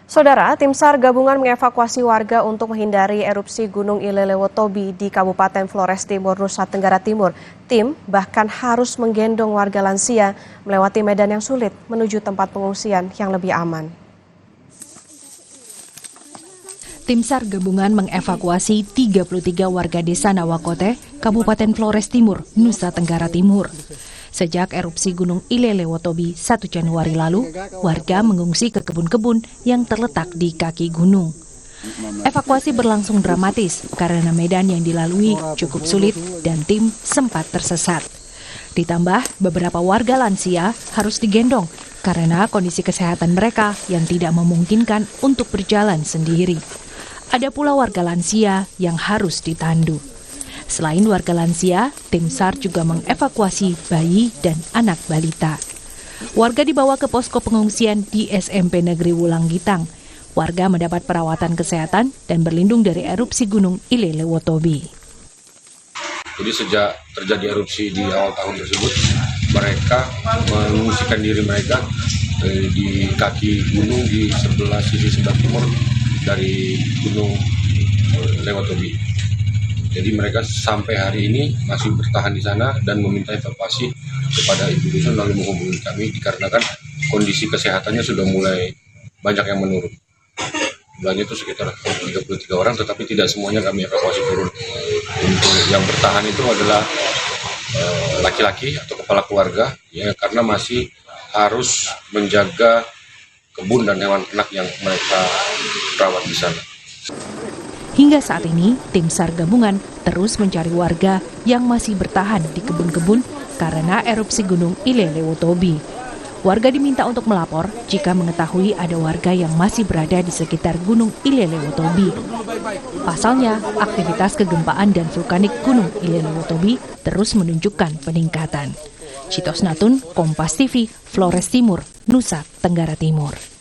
Saudara, tim SAR gabungan mengevakuasi warga untuk menghindari erupsi Gunung Ilelewotobi di Kabupaten Flores Timur, Nusa Tenggara Timur. Tim bahkan harus menggendong warga lansia melewati medan yang sulit menuju tempat pengungsian yang lebih aman. Tim SAR gabungan mengevakuasi 33 warga desa Nawakote, Kabupaten Flores Timur, Nusa Tenggara Timur. Sejak erupsi Gunung Ilelewotobi 1 Januari lalu, warga mengungsi ke kebun-kebun yang terletak di kaki gunung. Evakuasi berlangsung dramatis karena medan yang dilalui cukup sulit dan tim sempat tersesat. Ditambah beberapa warga lansia harus digendong karena kondisi kesehatan mereka yang tidak memungkinkan untuk berjalan sendiri. Ada pula warga lansia yang harus ditandu. Selain warga lansia, tim SAR juga mengevakuasi bayi dan anak balita. Warga dibawa ke posko pengungsian di SMP Negeri Wulanggitang. Warga mendapat perawatan kesehatan dan berlindung dari erupsi Gunung Ilelewotobi. Jadi sejak terjadi erupsi di awal tahun tersebut, mereka mengungsikan diri mereka di kaki gunung di sisi sebelah timur dari Gunung Ilelewotobi. Jadi mereka sampai hari ini masih bertahan di sana dan meminta evakuasi kepada ibu dusun lalu menghubungi kami dikarenakan kondisi kesehatannya sudah mulai banyak yang menurun. Jumlahnya itu sekitar 33 orang, tetapi tidak semuanya kami evakuasi turun. Untuk yang bertahan itu adalah laki-laki atau kepala keluarga, ya, karena masih harus menjaga kebun dan hewan ternak yang mereka rawat di sana. Hingga saat ini, tim SAR gabungan terus mencari warga yang masih bertahan di kebun-kebun karena erupsi Gunung Ilelewotobi. Warga diminta untuk melapor jika mengetahui ada warga yang masih berada di sekitar Gunung Ilelewotobi. Pasalnya, aktivitas kegempaan dan vulkanik Gunung Ilelewotobi terus menunjukkan peningkatan. Citos Natun, Kompas TV, Flores Timur, Nusa Tenggara Timur.